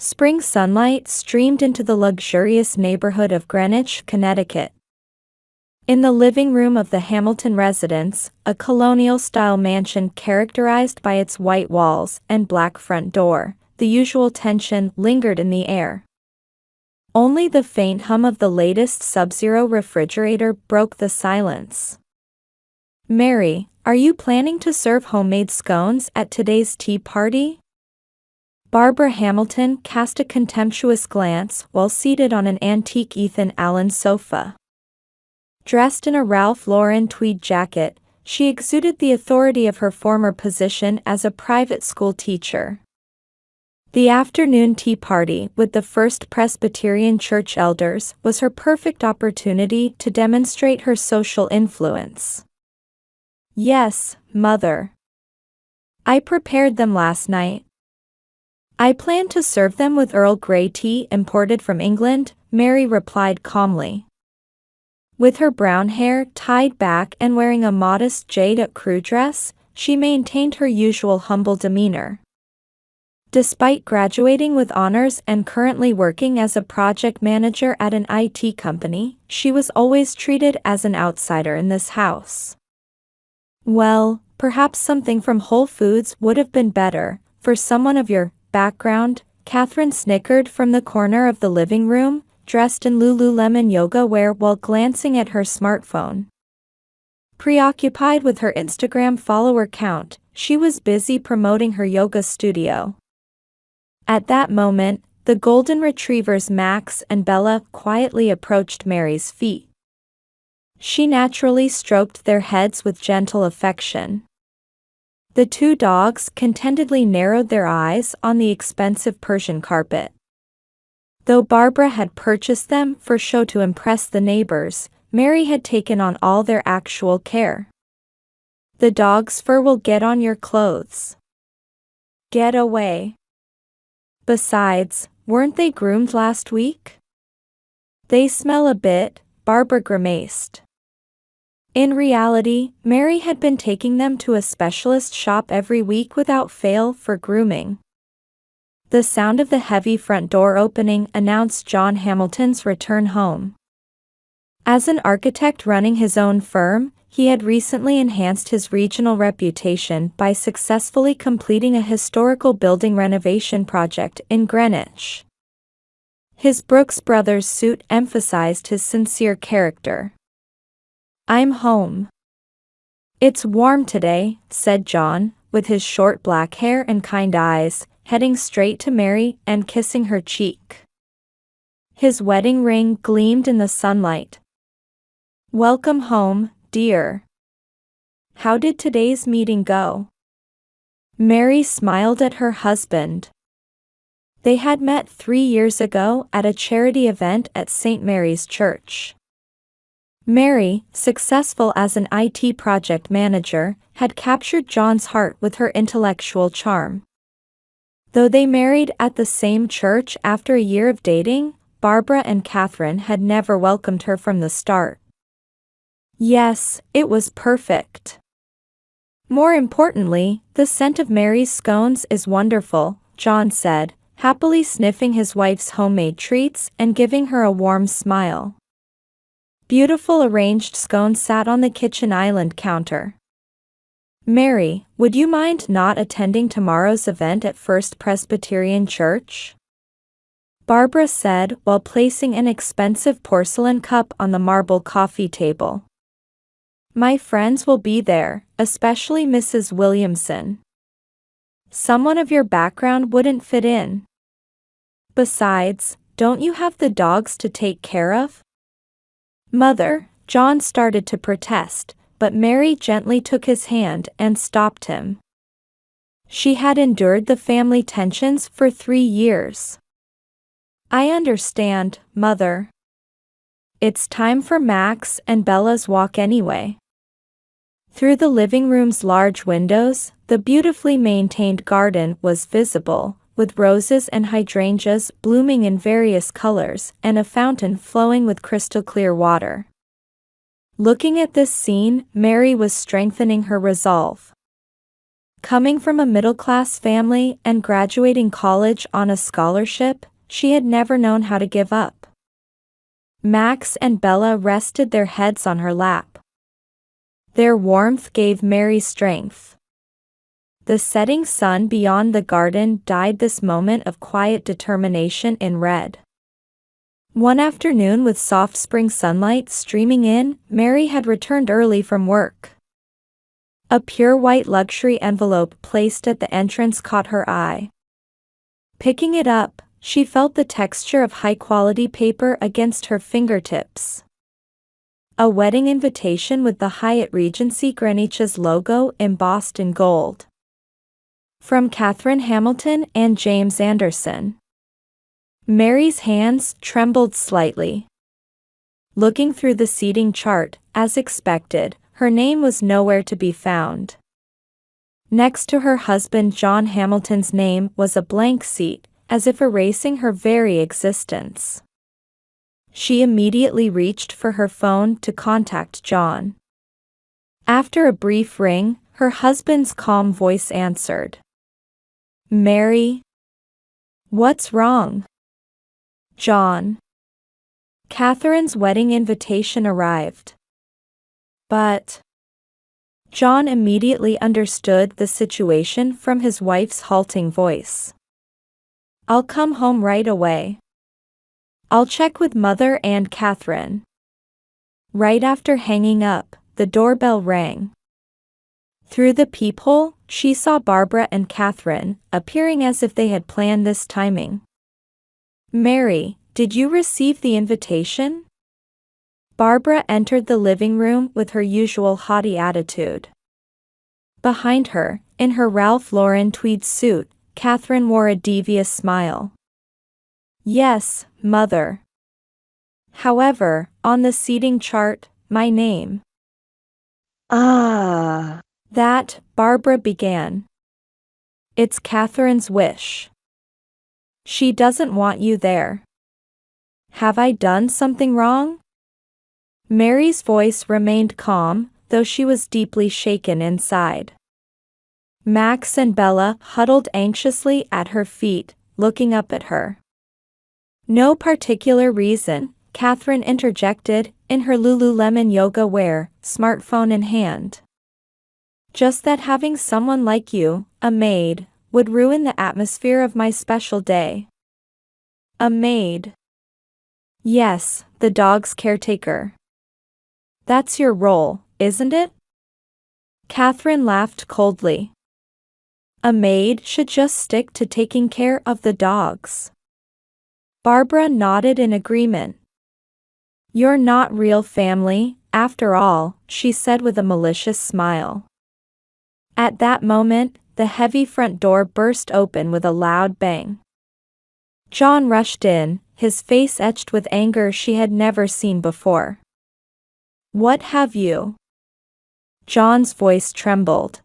Spring sunlight streamed into the luxurious neighborhood of Greenwich, Connecticut. In the living room of the Hamilton residence, a colonial-style mansion characterized by its white walls and black front door, the usual tension lingered in the air. Only the faint hum of the latest Sub-Zero refrigerator broke the silence. "Mary, are you planning to serve homemade scones at today's tea party?" Barbara Hamilton cast a contemptuous glance while seated on an antique Ethan Allen sofa. Dressed in a Ralph Lauren tweed jacket, she exuded the authority of her former position as a private school teacher. The afternoon tea party with the First Presbyterian Church elders was her perfect opportunity to demonstrate her social influence. "Yes, Mother. I prepared them last night. I plan to serve them with Earl Grey tea imported from England," Mary replied calmly. With her brown hair tied back and wearing a modest jade crew dress, she maintained her usual humble demeanor. Despite graduating with honors and currently working as a project manager at an IT company, she was always treated as an outsider in this house. "Well, perhaps something from Whole Foods would have been better, for someone of your background," Catherine snickered from the corner of the living room, dressed in Lululemon yoga wear while glancing at her smartphone. Preoccupied with her Instagram follower count, she was busy promoting her yoga studio. At that moment, the golden retrievers Max and Bella quietly approached Mary's feet. She naturally stroked their heads with gentle affection. The two dogs contentedly narrowed their eyes on the expensive Persian carpet. Though Barbara had purchased them for show to impress the neighbors, Mary had taken on all their actual care. "The dog's fur will get on your clothes. Get away. Besides, weren't they groomed last week? They smell a bit," Barbara grimaced. In reality, Mary had been taking them to a specialist shop every week without fail for grooming. The sound of the heavy front door opening announced John Hamilton's return home. As an architect running his own firm, he had recently enhanced his regional reputation by successfully completing a historical building renovation project in Greenwich. His Brooks Brothers suit emphasized his sincere character. "I'm home. It's warm today," said John, with his short black hair and kind eyes, heading straight to Mary and kissing her cheek. His wedding ring gleamed in the sunlight. "Welcome home, dear. How did today's meeting go?" Mary smiled at her husband. They had met 3 years ago at a charity event at St. Mary's Church. Mary, successful as an IT project manager, had captured John's heart with her intellectual charm. Though they married at the same church after a year of dating, Barbara and Catherine had never welcomed her from the start. "Yes, it was perfect. More importantly, the scent of Mary's scones is wonderful," John said, happily sniffing his wife's homemade treats and giving her a warm smile. Beautiful arranged scones sat on the kitchen island counter. "Mary, would you mind not attending tomorrow's event at First Presbyterian Church?" Barbara said while placing an expensive porcelain cup on the marble coffee table. "My friends will be there, especially Mrs. Williamson. Someone of your background wouldn't fit in. Besides, don't you have the dogs to take care of?" "Mother," John started to protest, but Mary gently took his hand and stopped him. She had endured the family tensions for 3 years. "I understand, Mother. It's time for Max and Bella's walk anyway." Through the living room's large windows, the beautifully maintained garden was visible, with roses and hydrangeas blooming in various colors and a fountain flowing with crystal-clear water. Looking at this scene, Mary was strengthening her resolve. Coming from a middle-class family and graduating college on a scholarship, she had never known how to give up. Max and Bella rested their heads on her lap. Their warmth gave Mary strength. The setting sun beyond the garden dyed this moment of quiet determination in red. One afternoon with soft spring sunlight streaming in, Mary had returned early from work. A pure white luxury envelope placed at the entrance caught her eye. Picking it up, she felt the texture of high-quality paper against her fingertips. A wedding invitation with the Hyatt Regency Greenwich's logo embossed in gold. From Catherine Hamilton and James Anderson. Mary's hands trembled slightly. Looking through the seating chart, as expected, her name was nowhere to be found. Next to her husband John Hamilton's name was a blank seat, as if erasing her very existence. She immediately reached for her phone to contact John. After a brief ring, her husband's calm voice answered. "Mary? What's wrong?" "John. Catherine's wedding invitation arrived." "But..." John immediately understood the situation from his wife's halting voice. "I'll come home right away. I'll check with Mother and Catherine." Right after hanging up, the doorbell rang. Through the peephole, she saw Barbara and Catherine, appearing as if they had planned this timing. "Mary, did you receive the invitation?" Barbara entered the living room with her usual haughty attitude. Behind her, in her Ralph Lauren tweed suit, Catherine wore a devious smile. "Yes, Mother. However, on the seating chart, my name." "Ah." "That," Barbara began. "It's Catherine's wish. She doesn't want you there." "Have I done something wrong?" Mary's voice remained calm, though she was deeply shaken inside. Max and Bella huddled anxiously at her feet, looking up at her. "No particular reason," Catherine interjected, in her Lululemon yoga wear, smartphone in hand. "Just that having someone like you, a maid, would ruin the atmosphere of my special day." "A maid?" "Yes, the dog's caretaker." "That's your role, isn't it?" Catherine laughed coldly. "A maid should just stick to taking care of the dogs." Barbara nodded in agreement. "You're not real family, after all," she said with a malicious smile. At that moment, the heavy front door burst open with a loud bang. John rushed in, his face etched with anger she had never seen before. "What have you?" John's voice trembled.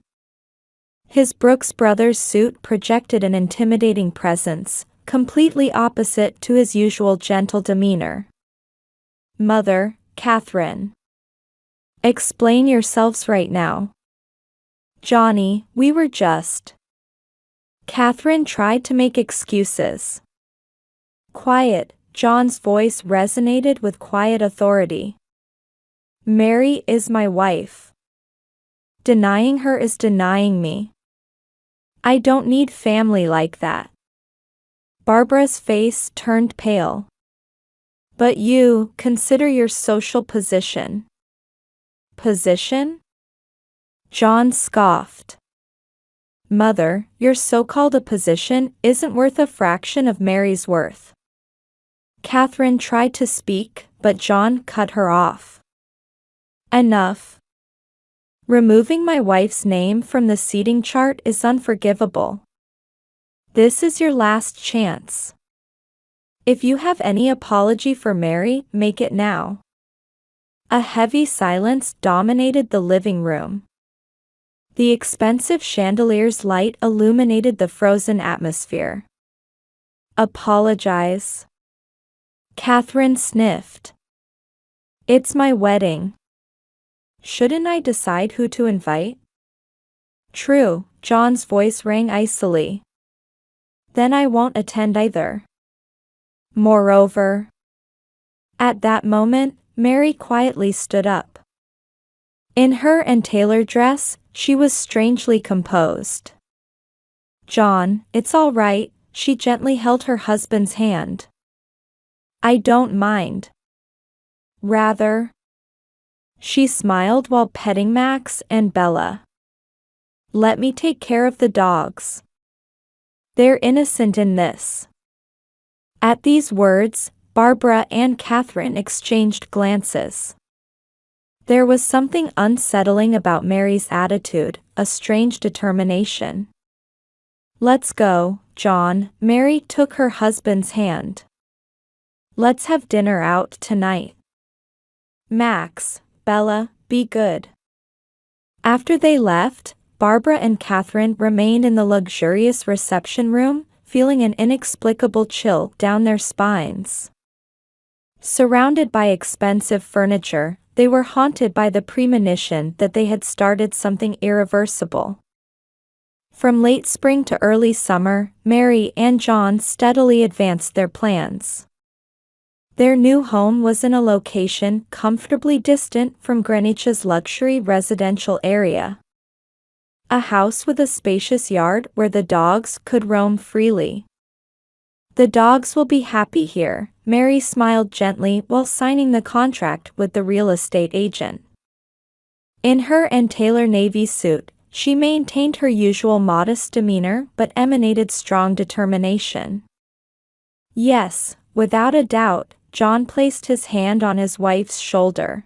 His Brooks Brothers suit projected an intimidating presence, completely opposite to his usual gentle demeanor. "Mother, Catherine. Explain yourselves right now." "Johnny, we were just..." Catherine tried to make excuses. "Quiet," John's voice resonated with quiet authority. "Mary is my wife. Denying her is denying me. I don't need family like that." Barbara's face turned pale. "But you, consider your social position." "Position?" John scoffed. "Mother, your so-called position isn't worth a fraction of Mary's worth." Catherine tried to speak, but John cut her off. "Enough. Removing my wife's name from the seating chart is unforgivable. This is your last chance. If you have any apology for Mary, make it now." A heavy silence dominated the living room. The expensive chandelier's light illuminated the frozen atmosphere. "Apologize?" Catherine sniffed. "It's my wedding. Shouldn't I decide who to invite?" True, John's voice rang icily. Then I won't attend either. Moreover. At that moment, Mary quietly stood up. In her and tailored dress, she was strangely composed. John, it's all right, she gently held her husband's hand. I don't mind. Rather. She smiled while petting Max and Bella. Let me take care of the dogs. They're innocent in this. At these words, Barbara and Catherine exchanged glances. There was something unsettling about Mary's attitude, a strange determination. Let's go, John. Mary took her husband's hand. Let's have dinner out tonight. Max, Bella, be good. After they left, Barbara and Catherine remained in the luxurious reception room, feeling an inexplicable chill down their spines. Surrounded by expensive furniture, they were haunted by the premonition that they had started something irreversible. From late spring to early summer, Mary and John steadily advanced their plans. Their new home was in a location comfortably distant from Greenwich's luxury residential area. A house with a spacious yard where the dogs could roam freely. The dogs will be happy here, Mary smiled gently while signing the contract with the real estate agent. In her and Taylor navy suit, she maintained her usual modest demeanor but emanated strong determination. Yes, without a doubt, John placed his hand on his wife's shoulder.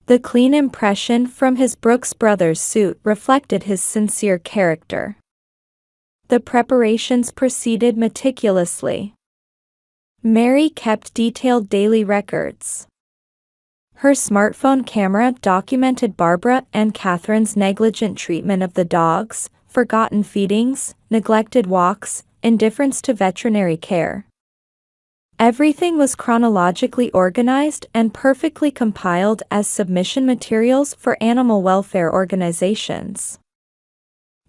The clean impression from his Brooks Brothers suit reflected his sincere character. The preparations proceeded meticulously. Mary kept detailed daily records. Her smartphone camera documented Barbara and Catherine's negligent treatment of the dogs, forgotten feedings, neglected walks, indifference to veterinary care. Everything was chronologically organized and perfectly compiled as submission materials for animal welfare organizations.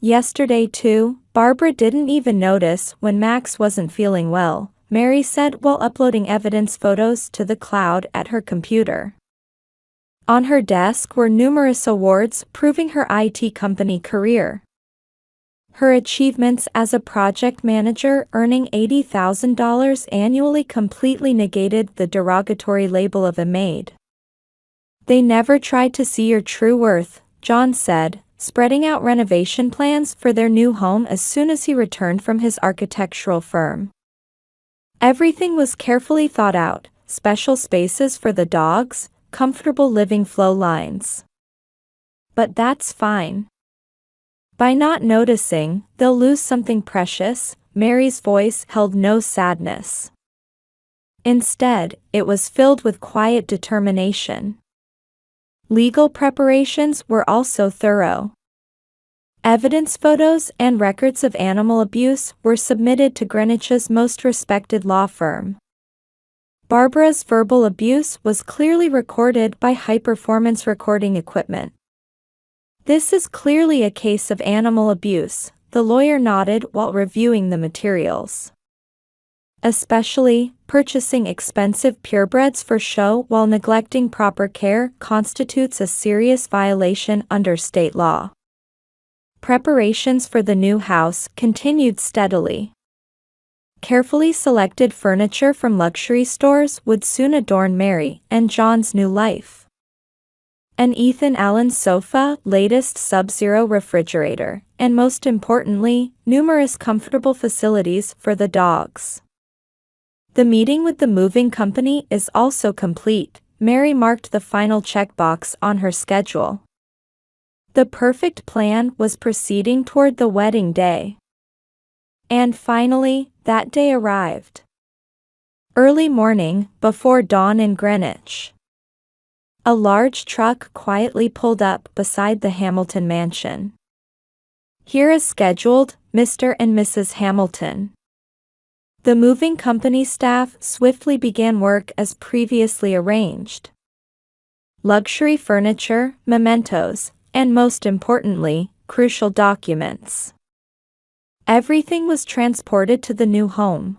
Yesterday too, Barbara didn't even notice when Max wasn't feeling well, Mary said while uploading evidence photos to the cloud at her computer. On her desk were numerous awards proving her IT company career. Her achievements as a project manager earning $80,000 annually completely negated the derogatory label of a maid. They never tried to see your true worth, John said, spreading out renovation plans for their new home as soon as he returned from his architectural firm. Everything was carefully thought out, special spaces for the dogs, comfortable living flow lines. But that's fine. By not noticing, they'll lose something precious. Mary's voice held no sadness. Instead, it was filled with quiet determination. Legal preparations were also thorough. Evidence photos and records of animal abuse were submitted to Greenwich's most respected law firm. Barbara's verbal abuse was clearly recorded by high-performance recording equipment. This is clearly a case of animal abuse, the lawyer nodded while reviewing the materials. Especially, purchasing expensive purebreds for show while neglecting proper care constitutes a serious violation under state law. Preparations for the new house continued steadily. Carefully selected furniture from luxury stores would soon adorn Mary and John's new life. An Ethan Allen sofa, latest Sub-Zero refrigerator, and most importantly, numerous comfortable facilities for the dogs. The meeting with the moving company is also complete, Mary marked the final checkbox on her schedule. The perfect plan was proceeding toward the wedding day. And finally, that day arrived. Early morning, before dawn in Greenwich. A large truck quietly pulled up beside the Hamilton mansion. Here as scheduled, Mr. and Mrs. Hamilton. The moving company staff swiftly began work as previously arranged. Luxury furniture, mementos, and most importantly, crucial documents. Everything was transported to the new home.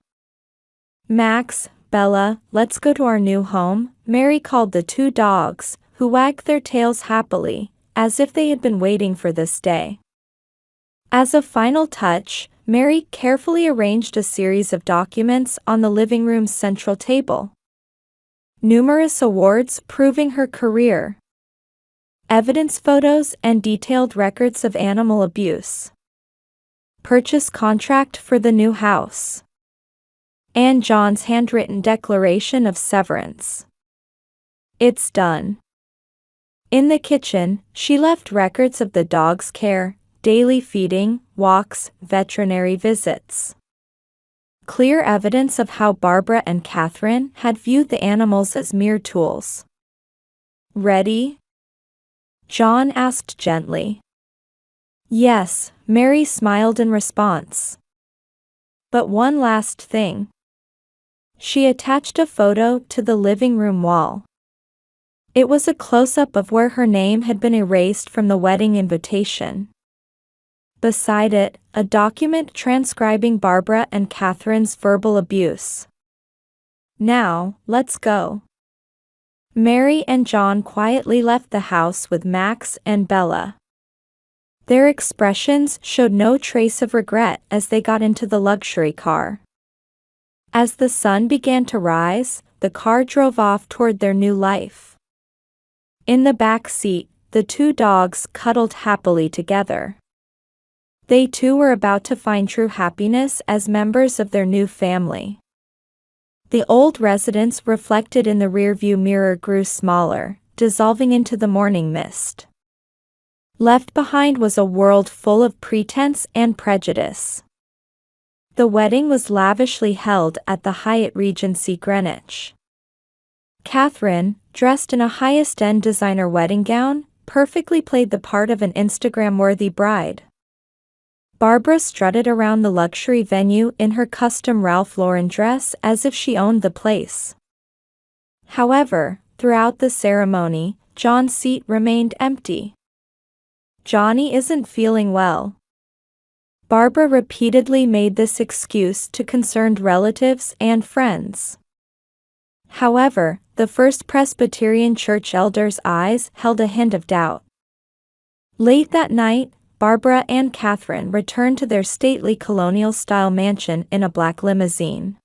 Max, Bella, let's go to our new home, Mary called the two dogs, who wagged their tails happily, as if they had been waiting for this day. As a final touch, Mary carefully arranged a series of documents on the living room's central table. Numerous awards proving her career, evidence photos and detailed records of animal abuse, purchase contract for the new house, and John's handwritten declaration of severance. It's done. In the kitchen, she left records of the dog's care, daily feeding, walks, veterinary visits. Clear evidence of how Barbara and Catherine had viewed the animals as mere tools. Ready? John asked gently. Yes, Mary smiled in response. But one last thing. She attached a photo to the living room wall. It was a close-up of where her name had been erased from the wedding invitation. Beside it, a document transcribing Barbara and Catherine's verbal abuse. Now, let's go. Mary and John quietly left the house with Max and Bella. Their expressions showed no trace of regret as they got into the luxury car. As the sun began to rise, the car drove off toward their new life. In the back seat, the two dogs cuddled happily together. They too were about to find true happiness as members of their new family. The old residence reflected in the rearview mirror grew smaller, dissolving into the morning mist. Left behind was a world full of pretense and prejudice. The wedding was lavishly held at the Hyatt Regency Greenwich. Catherine, dressed in a highest-end designer wedding gown, perfectly played the part of an Instagram-worthy bride. Barbara strutted around the luxury venue in her custom Ralph Lauren dress as if she owned the place. However, throughout the ceremony, John's seat remained empty. Johnny isn't feeling well. Barbara repeatedly made this excuse to concerned relatives and friends. However, the First Presbyterian Church elder's eyes held a hint of doubt. Late that night, Barbara and Catherine returned to their stately colonial-style mansion in a black limousine.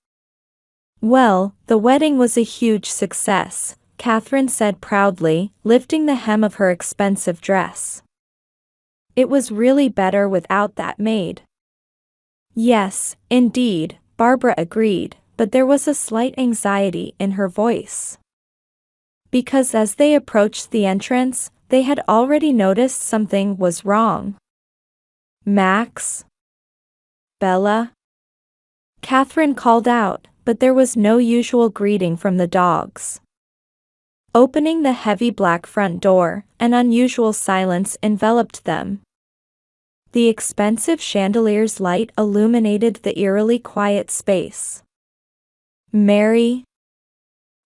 Well, the wedding was a huge success, Catherine said proudly, lifting the hem of her expensive dress. It was really better without that maid. Yes, indeed, Barbara agreed, but there was a slight anxiety in her voice. Because as they approached the entrance, they had already noticed something was wrong. Max? Bella? Catherine called out, but there was no usual greeting from the dogs. Opening the heavy black front door, an unusual silence enveloped them. The expensive chandelier's light illuminated the eerily quiet space. Mary?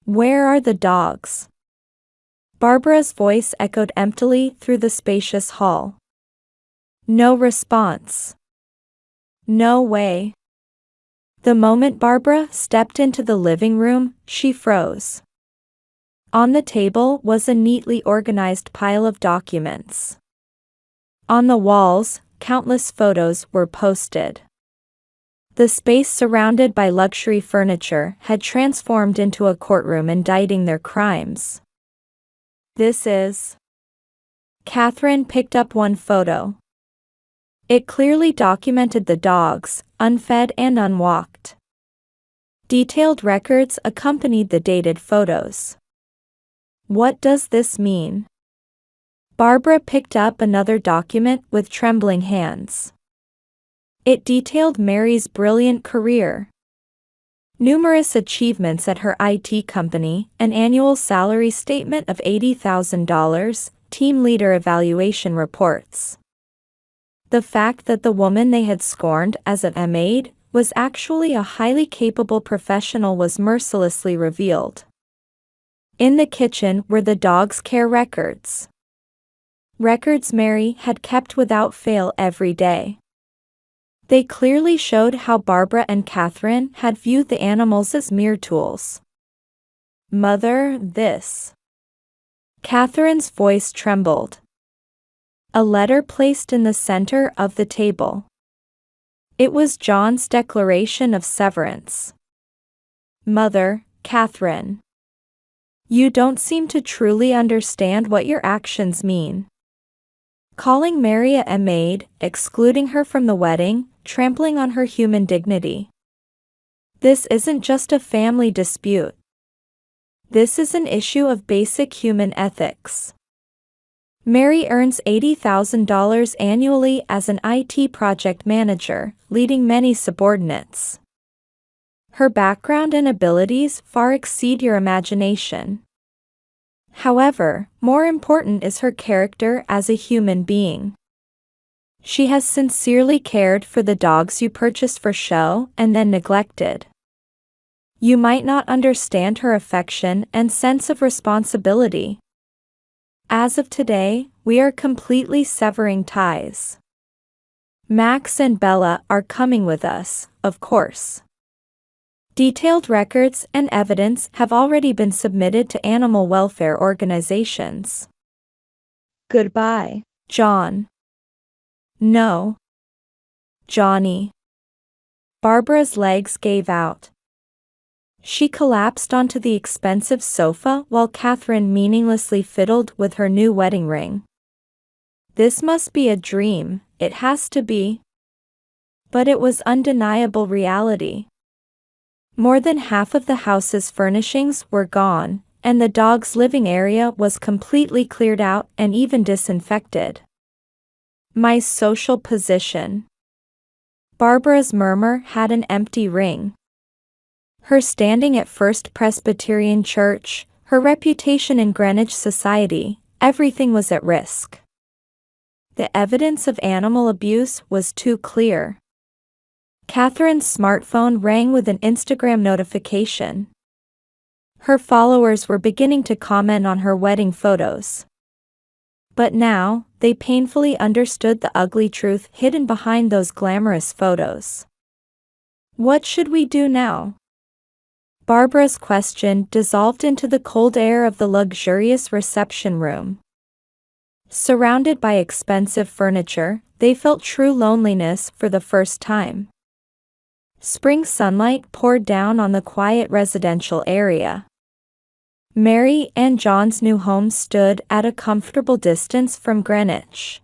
Where are the dogs? Barbara's voice echoed emptily through the spacious hall. No response. No way. The moment Barbara stepped into the living room, she froze. On the table was a neatly organized pile of documents. On the walls, countless photos were posted. The space surrounded by luxury furniture had transformed into a courtroom indicting their crimes. This is... Catherine picked up one photo. It clearly documented the dogs, unfed and unwalked. Detailed records accompanied the dated photos. What does this mean? Barbara picked up another document with trembling hands. It detailed Mary's brilliant career. Numerous achievements at her IT company, an annual salary statement of $80,000, team leader evaluation reports. The fact that the woman they had scorned as a maid was actually a highly capable professional was mercilessly revealed. In the kitchen were the dog's care records. records Mary had kept without fail every day. They clearly showed how Barbara and Catherine had viewed the animals as mere tools. "Mother, this." Catherine's voice trembled. A letter placed in the center of the table. It was John's declaration of severance. "Mother, Catherine. You don't seem to truly understand what your actions mean. Calling Mary a maid, excluding her from the wedding, trampling on her human dignity. This isn't just a family dispute. This is an issue of basic human ethics. Mary earns $80,000 annually as an IT project manager, leading many subordinates. Her background and abilities far exceed your imagination. However, more important is her character as a human being. She has sincerely cared for the dogs you purchased for show and then neglected. You might not understand her affection and sense of responsibility. As of today, we are completely severing ties. Max and Bella are coming with us, of course. Detailed records and evidence have already been submitted to animal welfare organizations. Goodbye, John." "No. Johnny." Barbara's legs gave out. She collapsed onto the expensive sofa while Catherine meaninglessly fiddled with her new wedding ring. This must be a dream, it has to be. But it was undeniable reality. More than half of the house's furnishings were gone, and the dog's living area was completely cleared out and even disinfected. "My social position." Barbara's murmur had an empty ring. Her standing at First Presbyterian Church, her reputation in Greenwich society, everything was at risk. The evidence of animal abuse was too clear. Catherine's smartphone rang with an Instagram notification. Her followers were beginning to comment on her wedding photos. But now, they painfully understood the ugly truth hidden behind those glamorous photos. "What should we do now?" Barbara's question dissolved into the cold air of the luxurious reception room. Surrounded by expensive furniture, they felt true loneliness for the first time. Spring sunlight poured down on the quiet residential area. Mary and John's new home stood at a comfortable distance from Greenwich.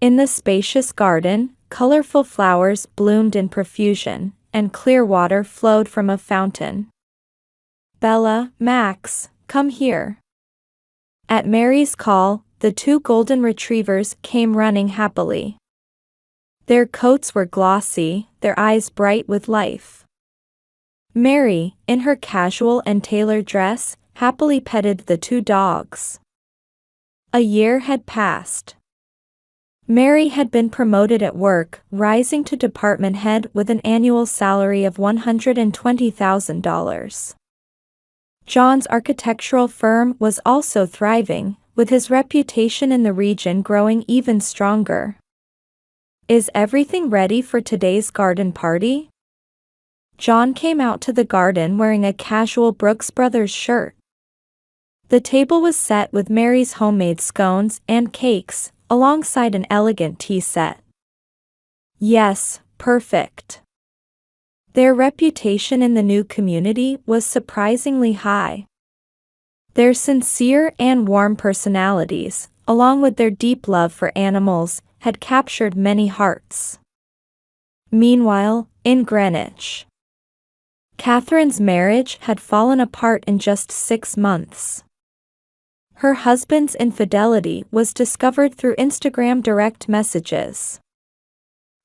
In the spacious garden, colorful flowers bloomed in profusion, and clear water flowed from a fountain. "Bella, Max, come here." At Mary's call, the two golden retrievers came running happily. Their coats were glossy, their eyes bright with life. Mary, in her casual and tailored dress, happily petted the two dogs. A year had passed. Mary had been promoted at work, rising to department head with an annual salary of $120,000. John's architectural firm was also thriving, with his reputation in the region growing even stronger. "Is everything ready for today's garden party?" John came out to the garden wearing a casual Brooks Brothers shirt. The table was set with Mary's homemade scones and cakes, alongside an elegant tea set. "Yes, perfect." Their reputation in the new community was surprisingly high. Their sincere and warm personalities, along with their deep love for animals, had captured many hearts. Meanwhile, in Greenwich, Catherine's marriage had fallen apart in just 6 months. Her husband's infidelity was discovered through Instagram direct messages.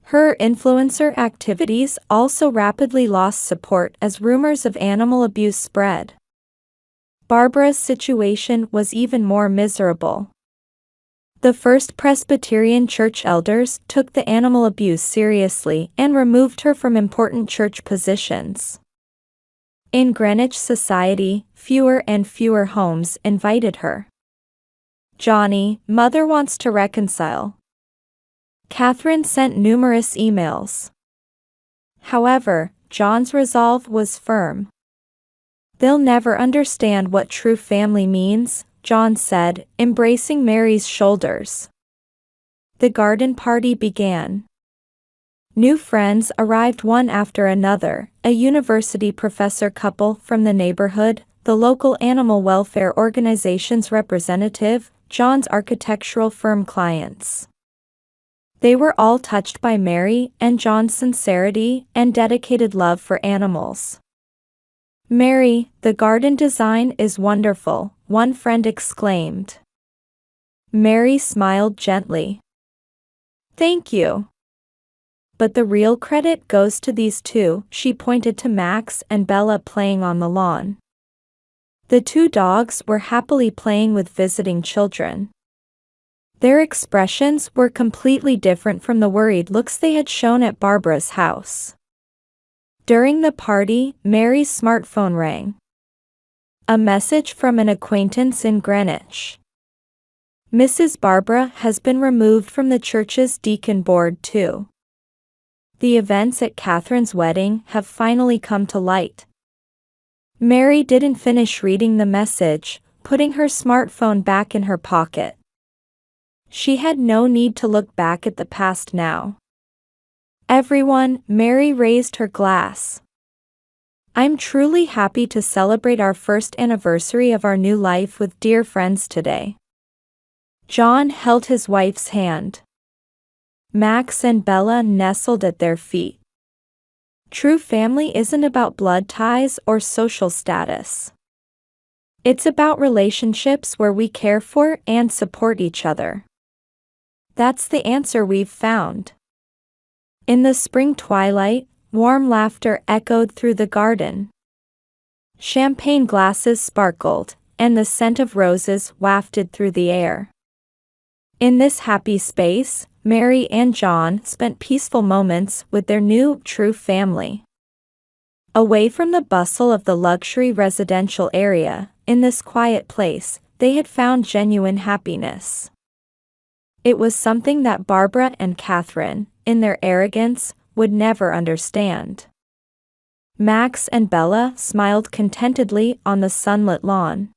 Her influencer activities also rapidly lost support as rumors of animal abuse spread. Barbara's situation was even more miserable. The First Presbyterian Church elders took the animal abuse seriously and removed her from important church positions. In Greenwich society, fewer and fewer homes invited her. Johnny, mother wants to reconcile. Catherine sent numerous emails. However, John's resolve was firm. They'll never understand what true family means, John said, embracing Mary's shoulders. The garden party began. New friends arrived one after another, a university professor couple from the neighborhood, the local animal welfare organization's representative, John's architectural firm clients. They were all touched by Mary and John's sincerity and dedicated love for animals. "Mary, the garden design is wonderful," one friend exclaimed. Mary smiled gently. "Thank you. But the real credit goes to these two," she pointed to Max and Bella playing on the lawn. The two dogs were happily playing with visiting children. Their expressions were completely different from the worried looks they had shown at Barbara's house. During the party, Mary's smartphone rang. A message from an acquaintance in Greenwich. "Mrs. Barbara has been removed from the church's deacon board too. The events at Catherine's wedding have finally come to light." Mary didn't finish reading the message, putting her smartphone back in her pocket. She had no need to look back at the past now. "Everyone," Mary raised her glass. "I'm truly happy to celebrate our first anniversary of our new life with dear friends today." John held his wife's hand. Max and Bella nestled at their feet. True family isn't about blood ties or social status. It's about relationships where we care for and support each other. That's the answer we've found. In the spring twilight, warm laughter echoed through the garden. Champagne glasses sparkled, and the scent of roses wafted through the air. In this happy space, Mary and John spent peaceful moments with their new, true family. Away from the bustle of the luxury residential area, in this quiet place, they had found genuine happiness. It was something that Barbara and Catherine, in their arrogance, would never understand. Max and Bella smiled contentedly on the sunlit lawn.